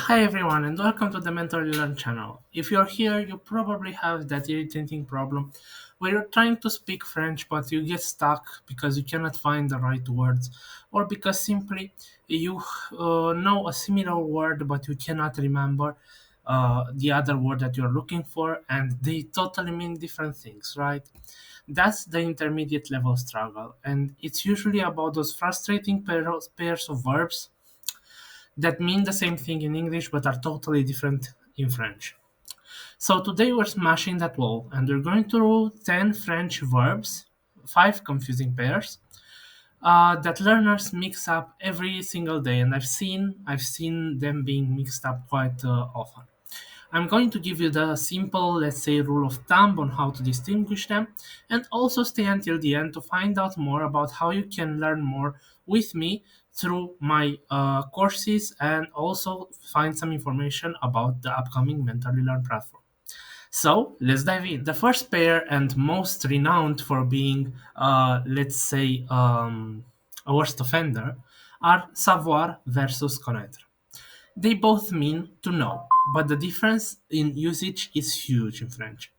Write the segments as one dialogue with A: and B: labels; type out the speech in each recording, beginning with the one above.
A: Hi everyone and welcome to the Mentor Learn channel. If you're here, you probably have that irritating problem where you're trying to speak French but you get stuck because you cannot find the right words or because simply you know a similar word but you cannot remember the other word that you're looking for and they totally mean different things, right? That's the intermediate level struggle, and it's usually about those frustrating pairs of verbs that mean the same thing in English but are totally different in French. So today we're smashing that wall and we're going through 10 French verbs, 5 confusing pairs that learners mix up every single day, and I've seen them being mixed up quite often. I'm going to give you the simple, let's say, rule of thumb on how to distinguish them, and also stay until the end to find out more about how you can learn more with me through my courses and also find some information about the upcoming Mentally Learn platform. So let's dive in. The first pair and most renowned for being, let's say, a worst offender are savoir versus connaître. They both mean to know, but the difference in usage is huge in French.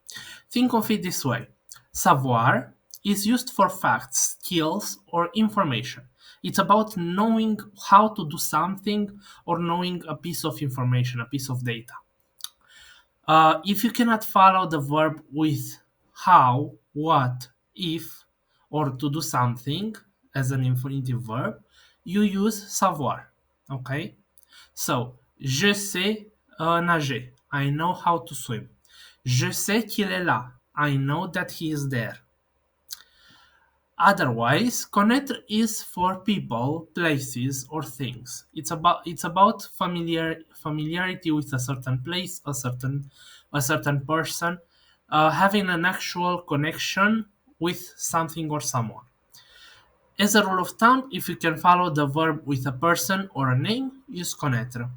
A: Think of it this way: savoir is used for facts, skills, or information. It's about knowing how to do something or knowing a piece of information, a piece of data. If you cannot follow the verb with how, what, if, or to do something as an infinitive verb, you use savoir. Okay? So, je sais nager. I know how to swim. Je sais qu'il est là. I know that he is there. Otherwise, connaître is for people, places, or things. It's about familiarity with a certain place, a certain person, having an actual connection with something or someone. As a rule of thumb, if you can follow the verb with a person or a name, use connaître.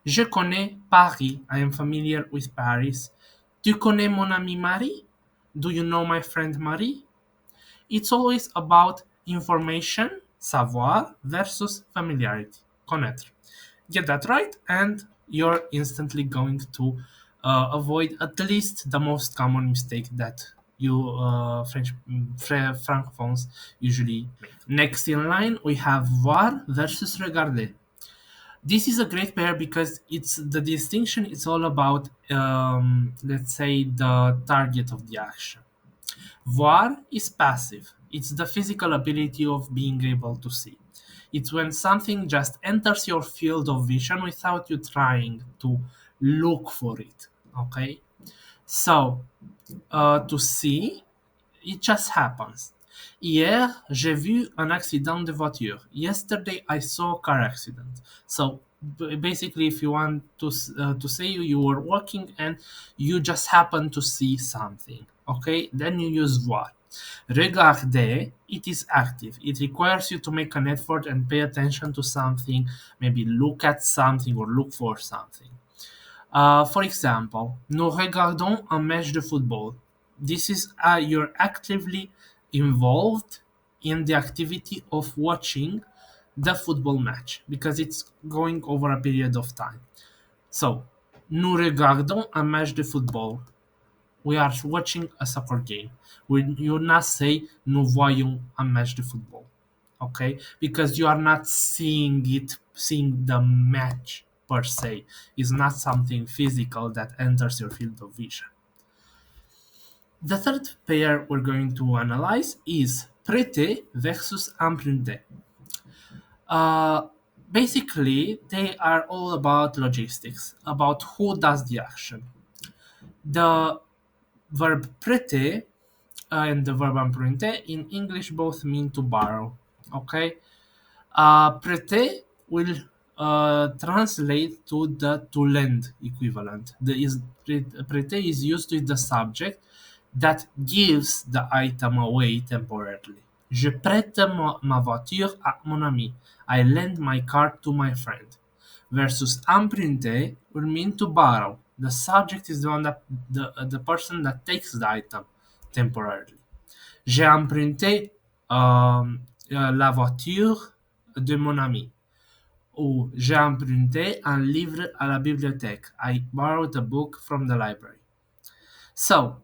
A: Je connais Paris. I am familiar with Paris. Tu connais mon ami Marie? Do you know my friend Marie? It's always about information, savoir, versus familiarity, connaître. Get that right, and you're instantly going to avoid at least the most common mistake that you francophones usually make. Next in line, we have voir versus regarder. This is a great pair because it's the distinction is all about, let's say, the target of the action. Voir is passive. It's the physical ability of being able to see. It's when something just enters your field of vision without you trying to look for it. Okay? So, to see, it just happens. Hier, j'ai vu un accident de voiture. Yesterday, I saw a car accident. So basically, if you want to say you were walking and you just happen to see something, okay, then you use voir. Regarder, it is active. It requires you to make an effort and pay attention to something, maybe look at something or look for something. For example, nous regardons un match de football. This is you're actively involved in the activity of watching the football match because it's going over a period of time. So, nous regardons un match de football. We are watching a soccer game. You not say nous voyons un match de football. Okay? Because you are not seeing the match per se. It's not something physical that enters your field of vision. The third pair we're going to analyze is prêter versus emprunter. Uh, Basically, they are all about logistics, about who does the action. The verb prêter and the verb emprunter in English both mean to borrow. Okay, prêter will translate to the to lend equivalent. Prêter is used with the subject that gives the item away temporarily. Je prête ma voiture à mon ami. I lend my car to my friend. Versus emprunter will mean to borrow. The subject is the one that the person that takes the item temporarily. J'ai emprunté la voiture de mon ami. ou j'ai emprunté un livre à la bibliothèque. I borrowed a book from the library. So,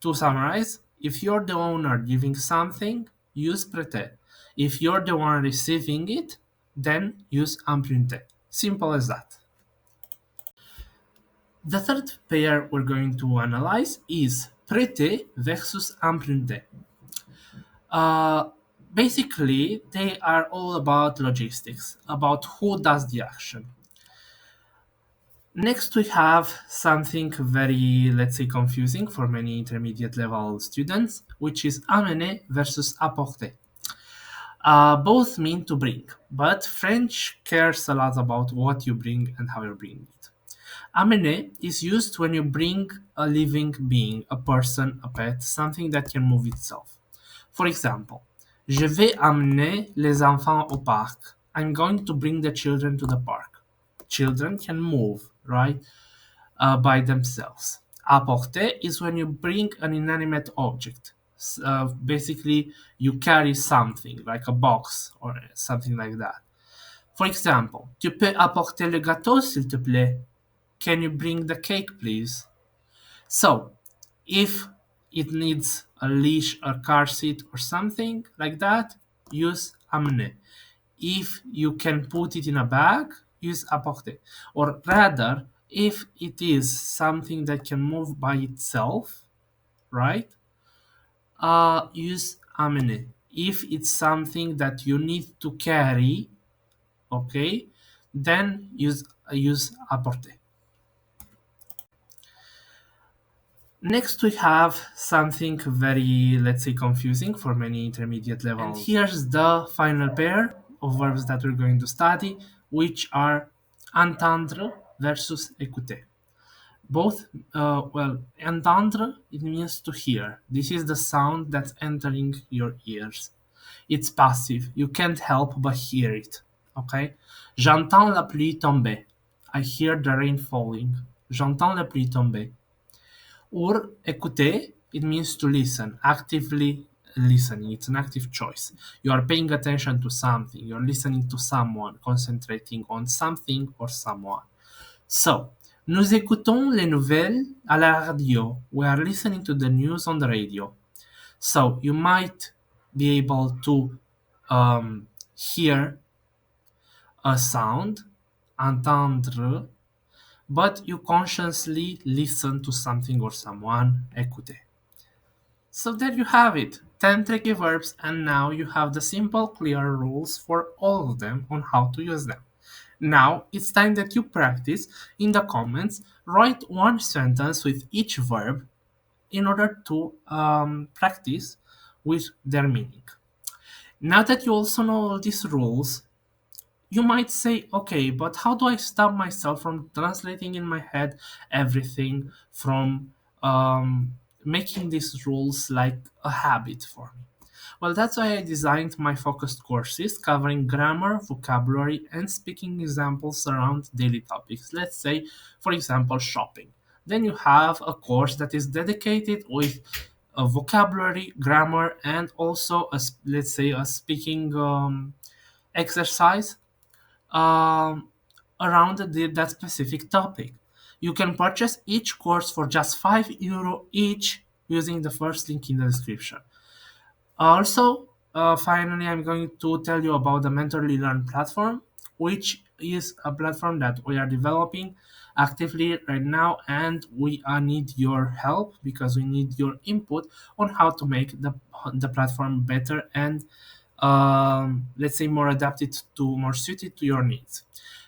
A: to summarize, if you're the owner giving something, use prêter. If you're the one receiving it, then use emprunter. Simple as that. The third pair we're going to analyze is prêter versus emprunter. Uh, Basically, they are all about logistics, about who does the action. Next, we have something very, let's say, confusing for many intermediate level students, which is amener versus apporter. Both mean to bring, but French cares a lot about what you bring and how you bring it. Amener is used when you bring a living being, a person, a pet, something that can move itself. For example, je vais amener les enfants au parc. I'm going to bring the children to the park. Children can move, right, by themselves. Apporter is when you bring an inanimate object. Basically, you carry something like a box or something like that. For example, tu peux apporter le gâteau, s'il te plaît? Can you bring the cake, please? So, if it needs a leash, a car seat, or something like that, use amener. If you can put it in a bag, use apporter. Or rather, if it is something that can move by itself, right? Use amener. If it's something that you need to carry, okay, then use apporter. Next, we have something very, let's say, confusing for many intermediate levels. And here's the final pair of verbs that we're going to study, which are entendre versus écouter. Both, entendre, it means to hear. This is the sound that's entering your ears. It's passive. You can't help but hear it. Okay? J'entends la pluie tomber. I hear the rain falling. J'entends la pluie tomber. Or écouter, it means to listen, actively listening. It's an active choice. You are paying attention to something, you're listening to someone, concentrating on something or someone. So, nous écoutons les nouvelles à la radio. We are listening to the news on the radio. So, you might be able to hear a sound, entendre, but you consciously listen to something or someone, écouter. So there you have it, 10 tricky verbs, and now you have the simple, clear rules for all of them on how to use them. Now it's time that you practice in the comments, write one sentence with each verb in order to practice with their meaning. Now that you also know all these rules, you might say, okay, but how do I stop myself from translating in my head everything, from making these rules like a habit for me? Well, that's why I designed my focused courses covering grammar, vocabulary, and speaking examples around daily topics. Let's say, for example, shopping. Then you have a course that is dedicated with a vocabulary, grammar, and also let's say a speaking exercise um, around that specific topic. You can purchase each course for just €5 each using the first link in the description. Also, finally, I'm going to tell you about the Mentorly Learn platform, which is a platform that we are developing actively right now, and we need your help because we need your input on how to make the platform better and let's say more adapted to, more suited to your needs.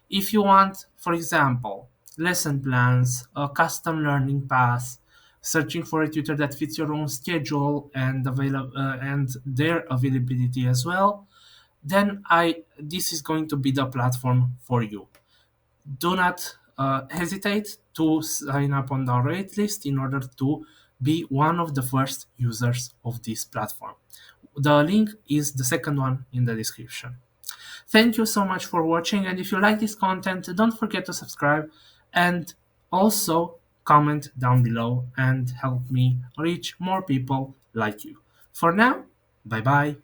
A: If you want, for example, lesson plans, a custom learning path, searching for a tutor that fits your own schedule and and their availability as well, then this is going to be the platform for you. Do not hesitate to sign up on the rate list in order to be one of the first users of this platform. The link is the second one in the description. Thank you so much for watching, and if you like this content, don't forget to subscribe and also comment down below and help me reach more people like you. For now, bye bye.